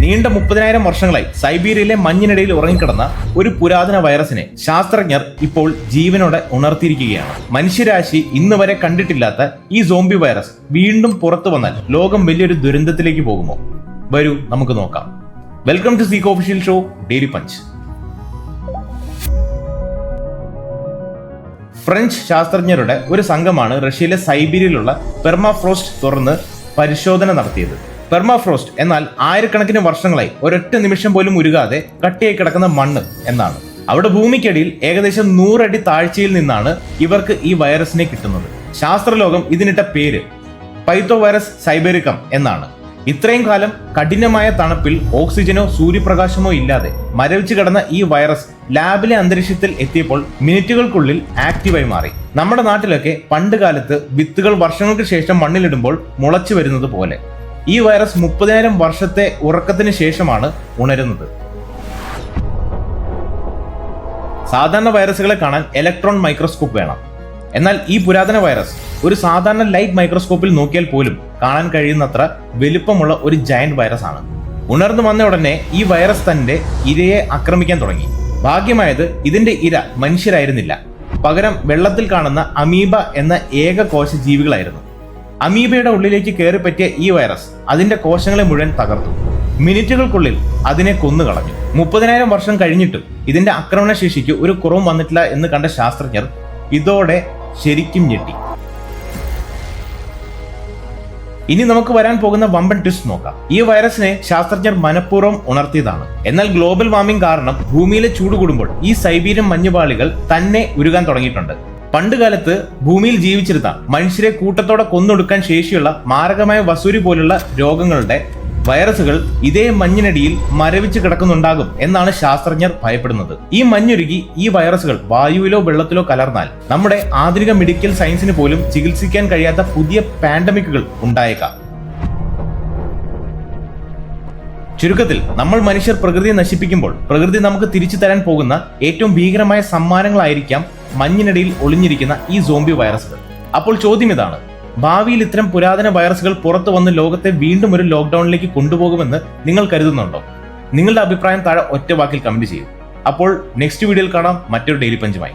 നീണ്ട 30,000 വർഷങ്ങളായി സൈബീരിയയിലെ മഞ്ഞിനിടയിൽ ഉറങ്ങിക്കിടന്ന ഒരു പുരാതന വൈറസിനെ ശാസ്ത്രജ്ഞർ ഇപ്പോൾ ജീവനോടെ ഉണർത്തിയിരിക്കുകയാണ്. മനുഷ്യരാശി ഇന്ന് വരെ കണ്ടിട്ടില്ലാത്ത ഈ സോംബി വൈറസ് വീണ്ടും പുറത്തു വന്നാൽ ലോകം വലിയൊരു ദുരന്തത്തിലേക്ക് പോകുമോ? വരൂ നമുക്ക് നോക്കാം. വെൽക്കം ടു സീക്കോ official show daily punch. French ശാസ്ത്രജ്ഞരുടെ ഒരു സംഘമാണ് റഷ്യയിലെ സൈബീരിയയിലുള്ള പെർമാഫ്രോസ്റ്റ് തുറന്ന് പരിശോധന നടത്തിയത്. പെർമാഫ്രോസ്റ്റ് എന്നാൽ ആയിരക്കണക്കിന് വർഷങ്ങളായി ഒരൊറ്റ നിമിഷം പോലും ഉരുകാതെ കട്ടിയായി കിടക്കുന്ന മണ്ണ് എന്നാണ്. അവിടെ ഭൂമിക്കടിയിൽ ഏകദേശം 100 അടി താഴ്ചയിൽ നിന്നാണ് ഇവർക്ക് ഈ വൈറസിനെ കിട്ടുന്നത്. ശാസ്ത്രലോകം ഇതിനിട്ട പേര് പൈത്തോവൈറസ് സൈബേറിക്കം എന്നാണ്. ഇത്രയും കാലം കഠിനമായ തണുപ്പിൽ ഓക്സിജനോ സൂര്യപ്രകാശമോ ഇല്ലാതെ മരവിച്ചു കിടന്ന ഈ വൈറസ് ലാബിലെ അന്തരീക്ഷത്തിൽ എത്തിയപ്പോൾ മിനിറ്റുകൾക്കുള്ളിൽ ആക്റ്റീവായി മാറി. നമ്മുടെ നാട്ടിലൊക്കെ പണ്ട് കാലത്ത് വിത്തുകൾ വർഷങ്ങൾക്ക് ശേഷം മണ്ണിലിടുമ്പോൾ മുളച്ചു വരുന്നത് പോലെ ഈ വൈറസ് 30,000 വർഷത്തെ ഉറക്കത്തിന് ശേഷമാണ് ഉണരുന്നത്. സാധാരണ വൈറസുകളെ കാണാൻ ഇലക്ട്രോൺ മൈക്രോസ്കോപ്പ് വേണം. എന്നാൽ ഈ പുരാതന വൈറസ് ഒരു സാധാരണ ലൈറ്റ് മൈക്രോസ്കോപ്പിൽ നോക്കിയാൽ പോലും കാണാൻ കഴിയുന്നത്ര വലുപ്പമുള്ള ഒരു ജയന്റ് വൈറസ് ആണ്. ഉണർന്നു വന്ന ഉടനെ ഈ വൈറസ് തന്റെ ഇരയെ ആക്രമിക്കാൻ തുടങ്ങി. ഭാഗ്യമായത് ഇതിന്റെ ഇര മനുഷ്യരായിരുന്നില്ല, പകരം വെള്ളത്തിൽ കാണുന്ന അമീബ എന്ന ഏക കോശ ജീവികളായിരുന്നു. അമീബയുടെ ഉള്ളിലേക്ക് കയറി പറ്റിയ ഈ വൈറസ് അതിന്റെ കോശങ്ങളെ മുഴുവൻ തകർത്തു. മിനിറ്റുകൾക്കുള്ളിൽ അതിനെ കൊന്നുകളഞ്ഞു. 30,000 വർഷം കഴിഞ്ഞിട്ടും ഇതിന്റെ ആക്രമണശേഷിക്ക് ഒരു കുറവും വന്നിട്ടില്ല എന്ന് കണ്ട ശാസ്ത്രജ്ഞർ ഇതോടെ ശരിക്കും ഞെട്ടി. ഇനി നമുക്ക് വരാൻ പോകുന്ന വമ്പൻ ട്വിസ്റ്റ് നോക്കാം. ഈ വൈറസിനെ ശാസ്ത്രജ്ഞർ മനഃപൂർവ്വം ഉണർത്തിയതാണ്. എന്നാൽ ഗ്ലോബൽ വാർമിംഗ് കാരണം ഭൂമിയിലെ ചൂട് കൂടുമ്പോൾ ഈ സൈബീരിയൻ മഞ്ഞുപാളികൾ തന്നെ ഉരുകാൻ തുടങ്ങിയിട്ടുണ്ട്. പണ്ട് കാലത്ത് ഭൂമിയിൽ ജീവിച്ചിരുന്ന മനുഷ്യരെ കൂട്ടത്തോടെ കൊന്നൊടുക്കാൻ ശേഷിയുള്ള മാരകമായ വസൂരി പോലുള്ള രോഗങ്ങളുടെ വൈറസുകൾ ഇതേ മഞ്ഞിനടിയിൽ മരവിച്ച് കിടക്കുന്നുണ്ടാകും എന്നാണ് ശാസ്ത്രജ്ഞർ ഭയപ്പെടുന്നത്. ഈ മഞ്ഞുരുകി ഈ വൈറസുകൾ വായുവിലോ വെള്ളത്തിലോ കലർന്നാൽ നമ്മുടെ ആധുനിക മെഡിക്കൽ സയൻസിന് പോലും ചികിത്സിക്കാൻ കഴിയാത്ത പുതിയ പാൻഡമിക്കുകൾ ഉണ്ടായേക്കാം. ചുരുക്കത്തിൽ നമ്മൾ മനുഷ്യർ പ്രകൃതിയെ നശിപ്പിക്കുമ്പോൾ പ്രകൃതി നമുക്ക് തിരിച്ചു തരാൻ പോകുന്ന ഏറ്റവും ഭീകരമായ സമ്മാനങ്ങളായിരിക്കാം മഞ്ഞിനടിയിൽ ഒളിഞ്ഞിരിക്കുന്ന ഈ സോംബി വൈറസുകൾ. അപ്പോൾ ചോദ്യം ഇതാണ്: ഭാവിയിൽ ഇത്തരം പുരാതന വൈറസുകൾ പുറത്തു വന്ന് ലോകത്തെ വീണ്ടും ഒരു ലോക്ക്ഡൌണിലേക്ക് കൊണ്ടുപോകുമെന്ന് നിങ്ങൾ കരുതുന്നുണ്ടോ? നിങ്ങളുടെ അഭിപ്രായം താഴെ ഒറ്റ വാക്കിൽ കമന്റ് ചെയ്യൂ. അപ്പോൾ നെക്സ്റ്റ് വീഡിയോയിൽ കാണാം മറ്റൊരു ഡെയിലി പഞ്ചുമായി.